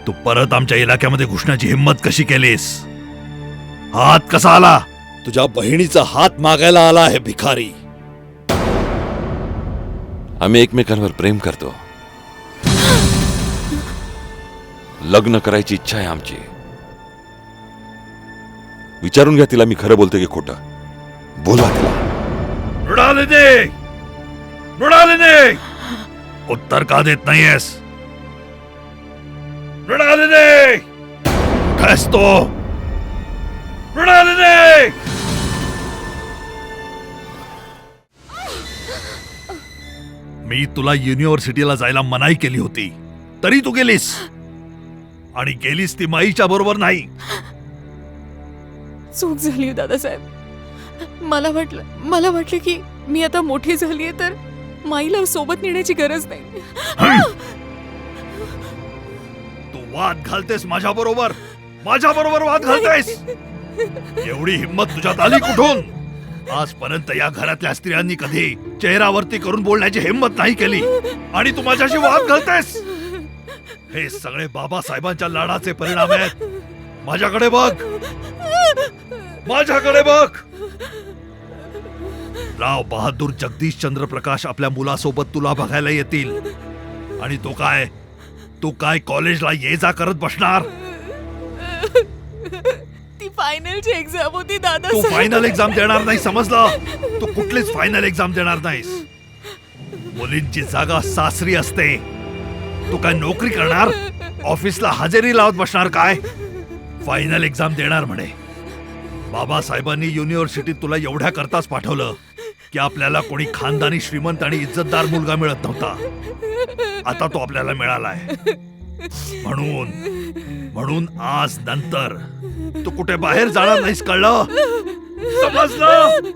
तू परत आमच्या इलाक्यामध्ये घुसण्याची हिम्मत कशी केलीस? हात कसा आला? तुझ्या बहिणीचा हात मागायला आला आहे भिकारी. आम्ही एकमेकांवर प्रेम करतो. लग्न करायची इच्छा आहे आमची. विचारून घ्या तिला मी खरं बोलते की खोटं. बोला तिला. मृणालिनी, उत्तर का देत नाहीयेस? मृणालिनी, कुठेस तो? मृणालिनी! मी तुला युनिव्हर्सिटीला जायला मनाई केली होती, तरी तू गेलीस. आणि गेलीस ती माईच्या बरोबर नाही. चूक झाली दादासाहेब. मला वाटलं की मी आता मोठी झालीये तर माईला सोबत नेण्याची गरज नाही. तू वाद घालतेस माझ्या बरोबर वाद घालतेस. एवढी हिम्मत तुझ्यात आली कुठून? आजपर्यंत या घरातल्या स्त्रियांनी कधी चेहरावरती करून बोलण्याची हिम्मत नाही केली आणि तू माझ्याशी वाद घालतेस. हे सगळे बाबासाहेबांच्या लाडाचे परिणाम आहेत. माझ्याकडे बघ. राव बहादूर जगदीश चंद्र प्रकाश आपल्या मुलासोबत तुला बघायला येतील आणि तू काय कॉलेजला ये जा करत बसणार? ती फायनलची एक्झाम होती दादा. तू फायनल एक्झाम देणार नाही, समजलं? तू कुठलीच फायनल एक्झाम देणार नाहीस. मुलींची जागा सासरी असते. तू काय नोकरी करणार? ऑफिसला हजेरी लावत बसणार काय? फायनल एक्झाम देणार म्हणे. बाबासाहेबांनी युनिव्हर्सिटीत तुला एवढ्या करताच पाठवलं की आपल्याला कोणी खानदानी श्रीमंत आणि इज्जतदार मुलगा मिळत नव्हता. आता तो आपल्याला मिळालाय. म्हणून आज नंतर तू कुठे बाहेर जाणार नाहीस, कळलं? समजलं?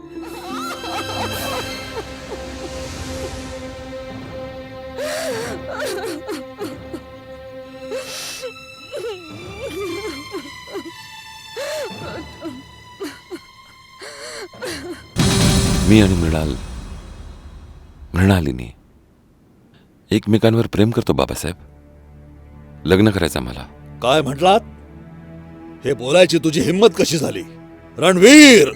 मी आणि मृणालिनी एकमेकांवर प्रेम करतो बाबासाहेब. लग्न करायचं मला. काय म्हटलात? हे बोलायची तुझी हिम्मत कशी झाली? रणवीर,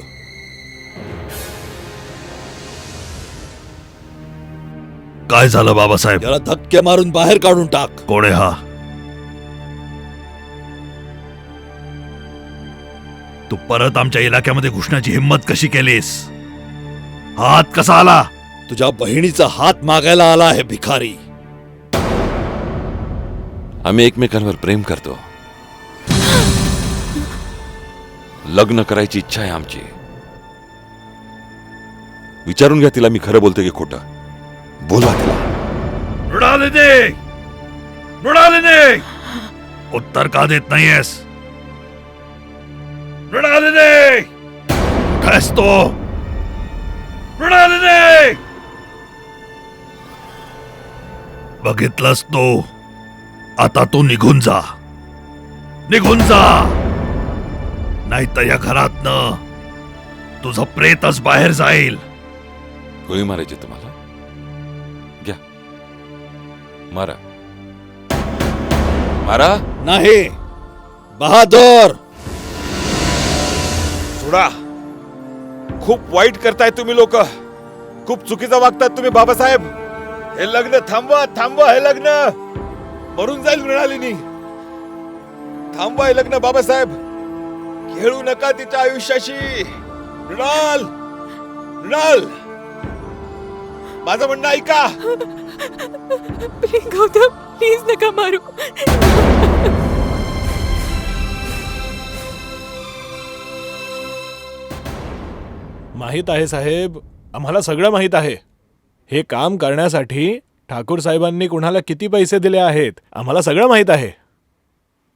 काय झालं बाबासाहेब? याला धक्के मारून बाहेर काढून टाक. कोण आहे हा? तू परत आमच्या इलाक्यामध्ये घुसण्याची हिम्मत कशी केलीस? हात कसा आला? तुझ्या बहिणीचा हात मागायला आला आहे भिकारी. आम्ही एकमेकांवर प्रेम करतो. लग्न करायची इच्छा आहे आमची. विचारून घ्या तिला मी खरं बोलते की खोटं. बोला तिला. मृणालिनी, उत्तर का देत नाहीयेस? मृणालिनी, कुठेस तो? मृणालिनी! बघितलंस तो? आता तू निघून जा. नाहीतर या घरातनं तुझं प्रेतच बाहेर जाईल. गोळी मारायची तुम्हाला? घ्या, मारा. नाही बहादूर. सोडा. खूप वाईट करताय तुम्ही लोक. खूप चुकीचं वागताय तुम्ही बाबासाहेब. हे लग्न थांबवा. हे लग्न मरून जाईल मृणालिनी. थांबवा हे लग्न बाबासाहेब. खेळू नका तिच्या आयुष्याशी. मृणाल, माझं म्हणणं ऐका. गौतम, प्लीज नका मारू. माहित आहे साहेब, आम्हाला सगळं माहित आहे. हे काम करण्यासाठी ठाकूर साहेबांनी कुणाला किती पैसे दिले आहेत आम्हाला सगळं माहित आहे.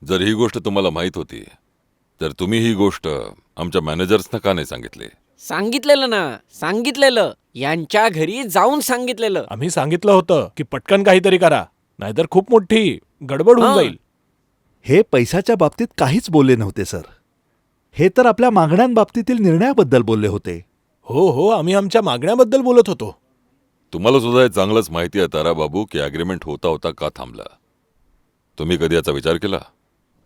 जर ही गोष्ट तुम्हाला माहित होती तर तुम्ही ही गोष्ट आमच्या मॅनेजर्सना का नाही सांगितले? सांगितलेलं यांच्या घरी जाऊन सांगितलेलं. आम्ही सांगितलं होतं की पटकन काहीतरी करा, नाहीतर खूप मोठी गडबड होऊन जाईल. हे पैशाच्या बाबतीत काहीच बोलले नव्हते सर. हे तर आपल्या मागण्यांबाबतीतील निर्णयाबद्दल बोलले होते. हो, आम्ही आमच्या मागण्याबद्दल बोलत होतो. तुम्हाला सुद्धा हे चांगलंच माहिती आहे ताराबाबू की अग्रीमेंट होता का थांबला. तुम्ही कधी याचा विचार केला?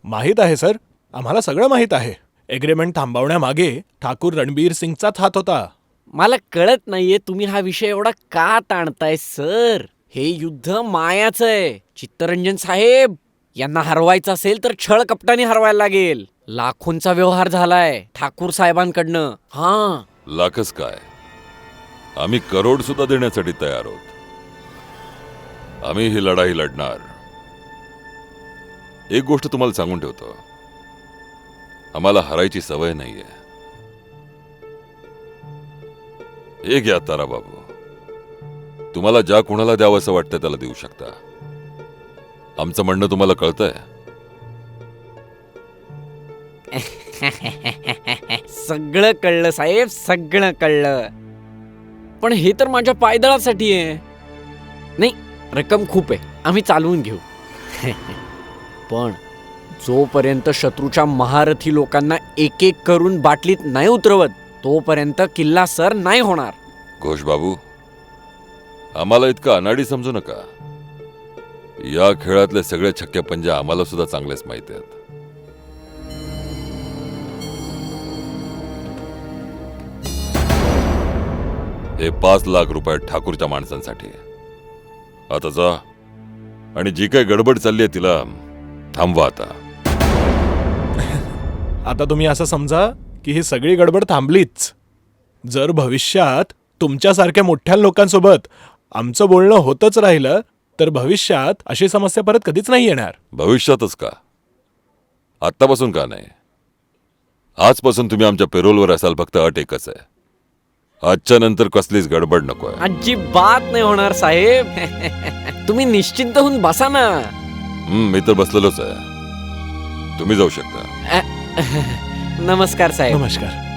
माहीत आहे सर, आम्हाला सगळं माहीत आहे. एग्रीमेंट थांबवण्यामागे ठाकूर रणबीर सिंगचाच हात होता. मला कळत नाहीये तुम्ही हा विषय एवढा का ताणताय सर. हे युद्ध मायाचं आहे. चित्तरंजन साहेब, यांना हरवायचं असेल तर छळ कपटाने हरवायला लागेल. लाखोंचा व्यवहार झालाय ठाकूर साहेबांकडनं. हा, लाखच काय, आम्ही करोड सुद्धा देण्यासाठी तयार आहोत. आम्ही ही लढाई लढणार. एक गोष्ट तुम्हाला सांगून ठेवतो, आम्हाला हरायची सवय नाहीये. हे घ्या ताराबाबू, तुम्हाला ज्या कोणाला द्यावं असं वाटतं त्याला देऊ शकता. आमचं म्हणणं तुम्हाला कळतंय? सगळं कळलं साहेब, सगळं कळलं. पण हे तर माझ्या पायदळासाठी आहे. नाही, रक्कम खूप आहे, आम्ही चालवून घेऊ. पण जोपर्यंत शत्रूच्या महारथी लोकांना एक एक करून बाटलीत नाही उतरवत तोपर्यंत किल्ला सर नाही होणार. घोष बाबू, आम्हाला इतका अनाडी समजू नका. या खेळातले सगळे छक्के पंजे आम्हाला सुद्धा चांगलेच माहिती आहेत. हे 5 लाख रुपये ठाकूरच्या माणसांसाठी. आता जा आणि जी काही गडबड चालली आहे तिला थांबवा आता. आता तुम्ही असं समजा की ही सगळी गडबड थांबलीच. जर भविष्यात तुमच्यासारख्या मोठ्या लोकांसोबत आमचं बोलणं होतच राहिलं तर भविष्यात अशी समस्या परत कधीच नाही येणार. भविष्यातच का, आत्तापासून का नाही? आजपासून तुम्ही आमच्या पेरोलवर असाल. फक्त अट एकच आहे, आजच्या नंतर कसलीच गडबड नकोय. अजिबात नाही होणार साहेब. तुम्ही निश्चिंत होऊन बसा ना. मी तर बसलेलोच आहे. तुम्ही जाऊ शकता. नमस्कार साहेब. नमस्कार.